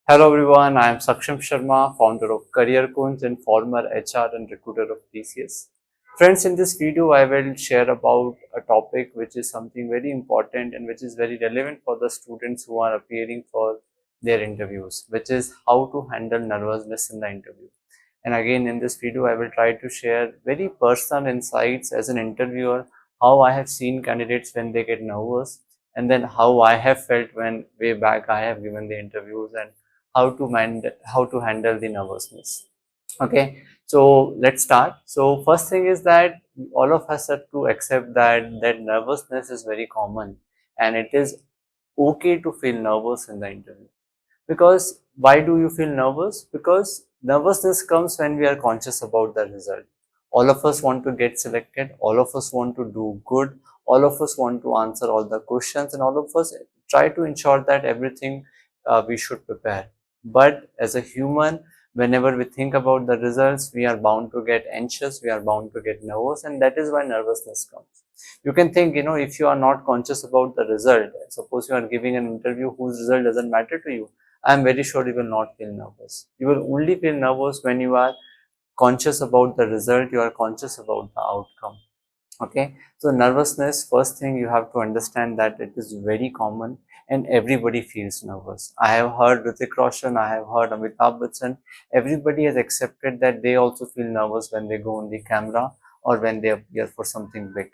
Hello everyone, I am Saksham Sharma, founder of CareerKunj and former HR and recruiter of TCS. Friends, in this video, I will share about a topic which is something very important and which is very relevant for the students who are appearing for their interviews, which is how to handle nervousness in the interview. And again, in this video, I will try to share very personal insights as an interviewer, how I have seen candidates when they get nervous, and then how I have felt when way back I have given the interviews and how to handle the nervousness. Okay, so let's start. So first thing is that all of us have to accept that nervousness is very common, and it is okay to feel nervous in the interview. Because why do you feel nervous? Because nervousness comes when we are conscious about the result. All of us want to get selected, all of us want to do good, all of us want to answer all the questions, and all of us try to ensure that everything we should prepare. But as a human, whenever we think about the results, we are bound to get anxious, we are bound to get nervous, and that is why nervousness comes. You can think, if you are not conscious about the result, suppose you are giving an interview whose result doesn't matter to you, I'm very sure you will not feel nervous. You will only feel nervous when you are conscious about the result, you are conscious about the outcome. Okay, so nervousness, first thing you have to understand that it is very common and everybody feels nervous. I have heard Hrithik Roshan, I have heard Amitabh Bachchan, everybody has accepted that they also feel nervous when they go on the camera or when they appear for something big.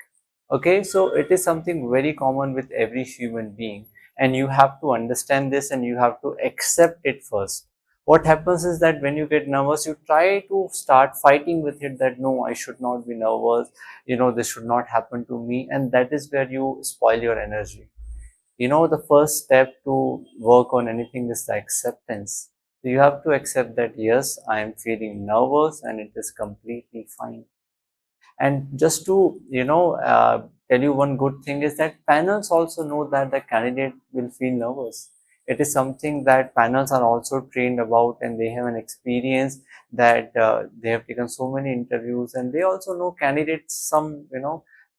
Okay, so it is something very common with every human being, and you have to understand this and you have to accept it first. What happens is that when you get nervous, you try to start fighting with it that no, I should not be nervous, this should not happen to me, and that is where you spoil your energy. The first step to work on anything is the acceptance. So you have to accept that yes, I am feeling nervous and it is completely fine. And just to tell you one good thing is that panels also know that the candidate will feel nervous. It is something that panels are also trained about, and they have an experience that they have taken so many interviews, and they also know candidates some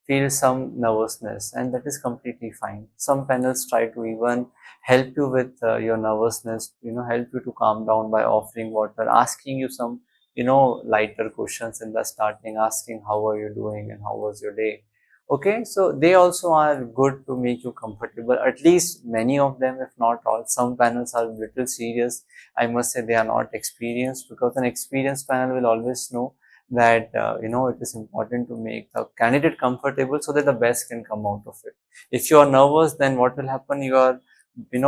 feel some nervousness, and that is completely fine. Some panels try to even help you with your nervousness, help you to calm down by offering water, asking you some lighter questions in the starting, asking how are you doing and how was your day. Okay, so they also are good to make you comfortable, at least many of them, if not all. Some panels are a little serious. I must say they are not experienced, because an experienced panel will always know that it is important to make the candidate comfortable so that the best can come out of it. If you are nervous, then what will happen? Your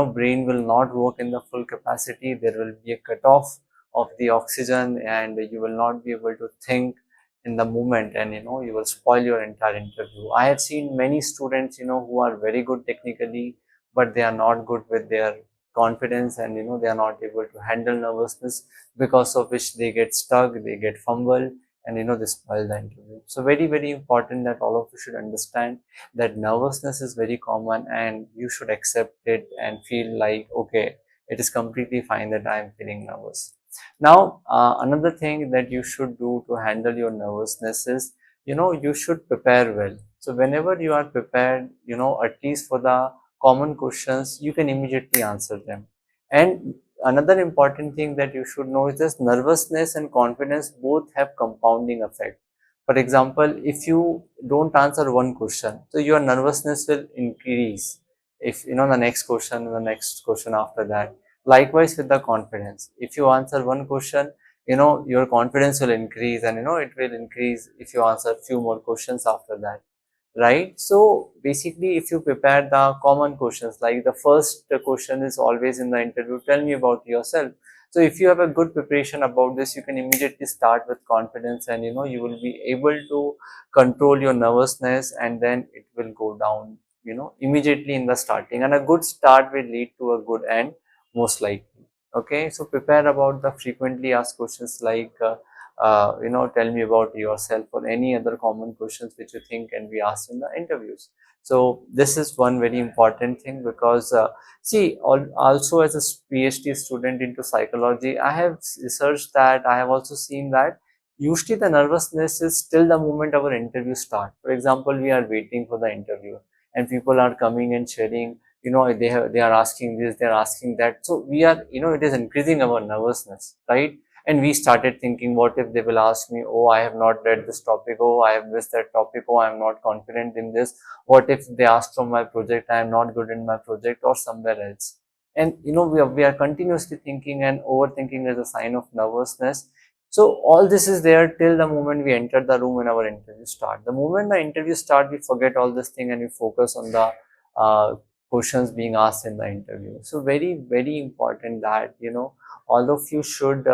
brain will not work in the full capacity. There will be a cutoff of the oxygen, and you will not be able to think in the moment, and you will spoil your entire interview. I have seen many students who are very good technically, but they are not good with their confidence, and they are not able to handle nervousness, because of which they get stuck, they get fumbled, and they spoil the interview. So very, very important that all of you should understand that nervousness is very common, and you should accept it and feel like, okay, it is completely fine that I am feeling nervous. Now, another thing that you should do to handle your nervousness is, you should prepare well. So whenever you are prepared, at least for the common questions, you can immediately answer them. And another important thing that you should know is this: nervousness and confidence both have compounding effect. For example, if you don't answer one question, so your nervousness will increase. If the next question, the next question after that. Likewise with the confidence. If you answer one question, your confidence will increase, and it will increase if you answer few more questions after that. Right? So basically, if you prepare the common questions, like the first question is always in the interview, tell me about yourself. So if you have a good preparation about this, you can immediately start with confidence, and you will be able to control your nervousness, and then it will go down, immediately in the starting. And a good start will lead to a good end, most likely. Okay, so prepare about the frequently asked questions like tell me about yourself, or any other common questions which you think can be asked in the interviews. So this is one very important thing, because see, also as a PhD student into psychology, I have researched that, I have also seen that usually the nervousness is till the moment our interview start. For example, we are waiting for the interview and people are coming and sharing they are asking this, they are asking that. So we are, it is increasing our nervousness, right? And we started thinking, what if they will ask me, oh, I have not read this topic, oh, I have missed that topic, oh, I am not confident in this. What if they ask from my project, I am not good in my project, or somewhere else. And we are continuously thinking, and overthinking is a sign of nervousness. So all this is there till the moment we enter the room and our interview start. The moment the interview start, we forget all this thing and we focus on the uh, questions being asked in the interview. So very, very important that, all of you should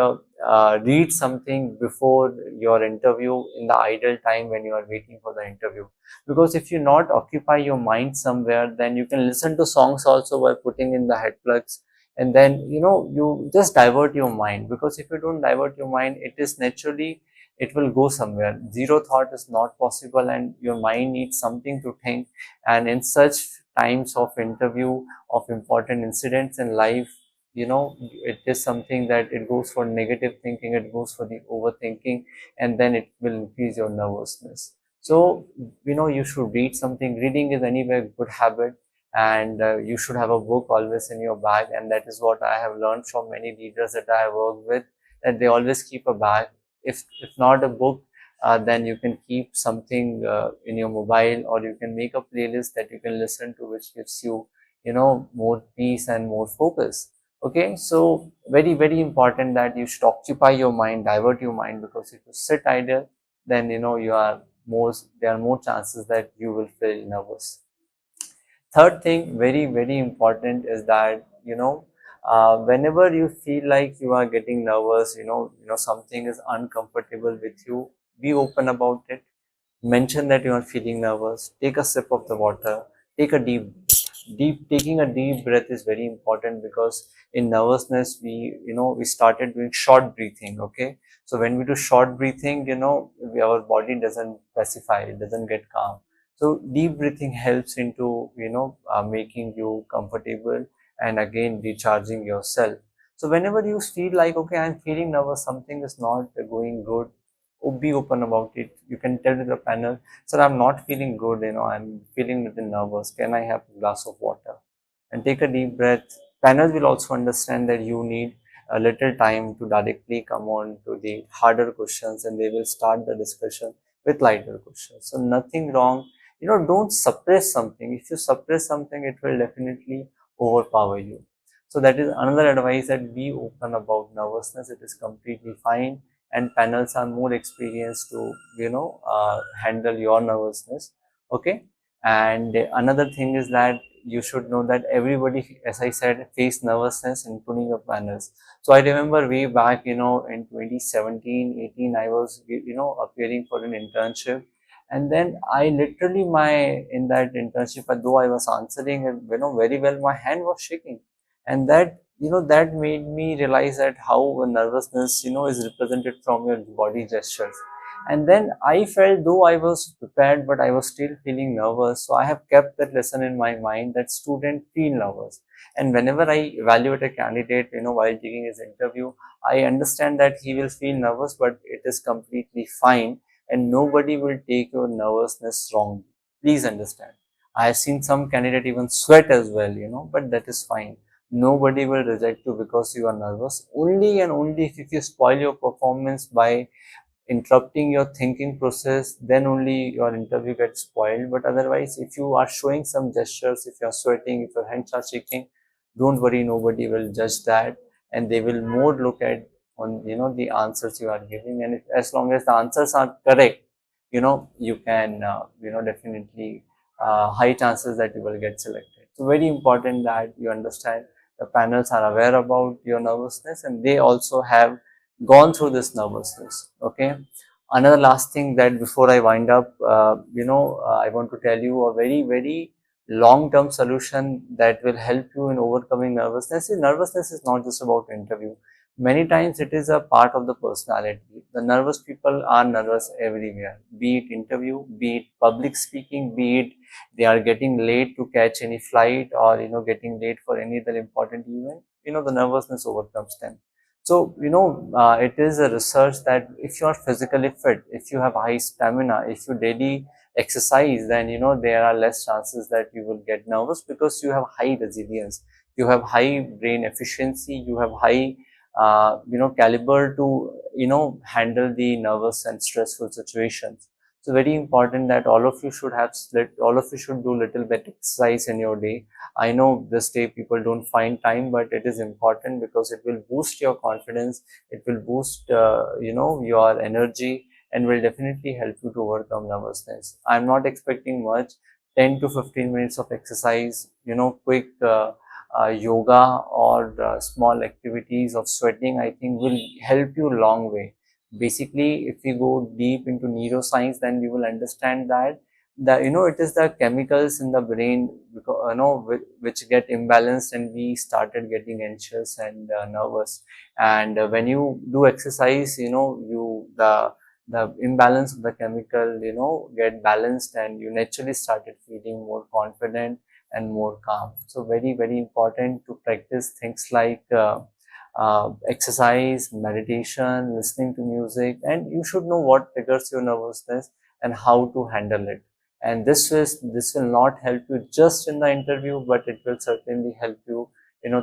read something before your interview in the idle time when you are waiting for the interview. Because if you not occupy your mind somewhere, then you can listen to songs also by putting in the head plugs, and then you just divert your mind. Because if you don't divert your mind, it is naturally, it will go somewhere. Zero thought is not possible, and your mind needs something to think. And in such times of interview, of important incidents in life, it is something that it goes for negative thinking, it goes for the overthinking, and then it will increase your nervousness. So you should read something. Reading is anyway a good habit, and you should have a book always in your bag. And that is what I have learned from many leaders that I have worked with, that they always keep a bag. If not a book, then you can keep something in your mobile, or you can make a playlist that you can listen to, which gives you more peace and more focus. Okay, so very, very important that you should occupy your mind, divert your mind. Because if you sit idle, then there are more chances that you will feel nervous. Third thing, very, very important, is that whenever you feel like you are getting nervous, something is uncomfortable with you, be open about it. Mention that you are feeling nervous. Take a sip of the water. Take a taking a deep breath is very important. Because in nervousness, we started doing short breathing. Okay, so when we do short breathing, our body doesn't pacify, it doesn't get calm. So deep breathing helps into making you comfortable, and again recharging yourself. So whenever you feel like, okay, I'm feeling nervous, something is not going good, be open about it. You can tell to the panel, sir, I'm not feeling good, I'm feeling a little nervous. Can I have a glass of water? And take a deep breath. Panel will also understand that you need a little time to directly come on to the harder questions, and they will start the discussion with lighter questions. So nothing wrong. Don't suppress something. If you suppress something, it will definitely overpower you. So that is another advice, that be open about nervousness. It is completely fine, and panels are more experienced to handle your nervousness. Okay, and another thing is that you should know that everybody, as I said, face nervousness, including your panels. So I remember way back, in 2017 18, I was appearing for an internship. And then I literally, my in that internship, though I was answering very well, my hand was shaking. And that made me realize that how nervousness is represented from your body gestures. And then I felt, though I was prepared, but I was still feeling nervous. So I have kept that lesson in my mind, that student feel nervous. And whenever I evaluate a candidate, while taking his interview, I understand that he will feel nervous, but it is completely fine, and nobody will take your nervousness wrongly. Please understand. I have seen some candidate even sweat as well, but that is fine. Nobody will reject you because you are nervous. Only and only if you spoil your performance by interrupting your thinking process, then only your interview gets spoiled. But otherwise, if you are showing some gestures, if you are sweating, if your hands are shaking, don't worry, nobody will judge that, and they will more look at on the answers you are giving. And as long as the answers are correct, you can definitely high chances that you will get selected. So very important that you understand the panels are aware about your nervousness, and they also have gone through this nervousness. Okay, another last thing, that before I wind up, I want to tell you a very, very long term solution that will help you in overcoming nervousness. Nervousness is not just about interview. Many times it is a part of the personality. The nervous people are nervous everywhere, be it interview, be it public speaking, be it they are getting late to catch any flight, or getting late for any other important event. The nervousness overcomes them. So, it is a research that if you are physically fit, if you have high stamina, if you daily exercise, then there are less chances that you will get nervous, because you have high resilience, you have high brain efficiency, you have high caliber to handle the nervous and stressful situations. So very important that all of you should all of you should do little bit exercise in your day. I know this day people don't find time, but it is important because it will boost your confidence, it will boost your energy, and will definitely help you to overcome nervousness. I'm not expecting much. 10 to 15 minutes of exercise, quick yoga, or small activities of sweating, I think will help you long way. Basically, if we go deep into neuroscience, then we will understand that it is the chemicals in the brain, because which get imbalanced, and we started getting anxious and nervous. And when you do exercise, the imbalance of the chemical get balanced, and you naturally started feeling more confident and more calm. So very, very important to practice things like exercise, meditation, listening to music, and you should know what triggers your nervousness and how to handle it. And this will not help you just in the interview, but it will certainly help you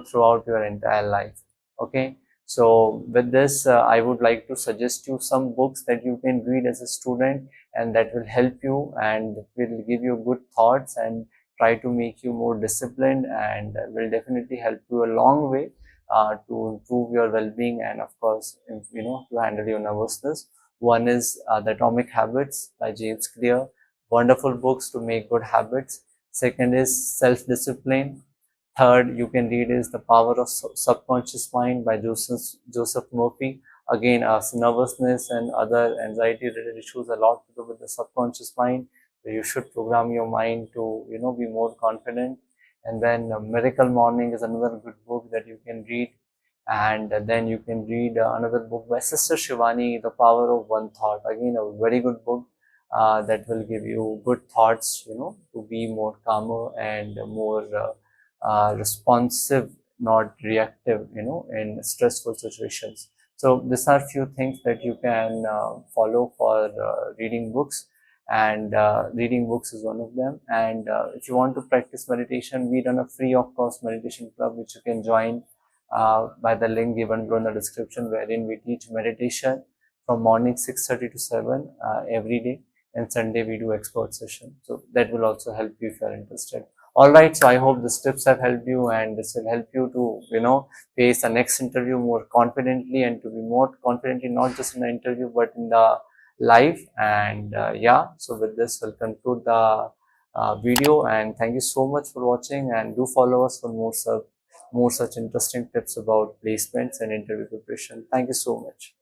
throughout your entire life. Okay. So with this, I would like to suggest you some books that you can read as a student, and that will help you and will give you good thoughts and try to make you more disciplined, and will definitely help you a long way to improve your well-being, and of course, to handle your nervousness. One is The Atomic Habits by James Clear. Wonderful books to make good habits. Second is Self-Discipline. Third, you can read is The Power of Subconscious Mind by Joseph Murphy. Again, nervousness and other anxiety-related issues a lot to do with the subconscious mind. So you should program your mind to be more confident. And then Miracle Morning is another good book that you can read. And then you can read another book by Sister Shivani, The Power of One Thought. Again, a very good book that will give you good thoughts, to be more calmer and more responsive, not reactive, in stressful situations. So these are few things that you can follow for reading books, and reading books is one of them. And if you want to practice meditation, we run a free of cost meditation club, which you can join by the link given below in the description, wherein we teach meditation from morning 6:30 to 7 every day, and Sunday we do expert session. So that will also help you if you are interested. All right, so I hope these tips have helped you, and this will help you to face the next interview more confidently, and to be more confidently not just in the interview but in the life. And yeah, so with this we'll conclude the video, and thank you so much for watching, and do follow us for more such interesting tips about placements and interview preparation. Thank you so much.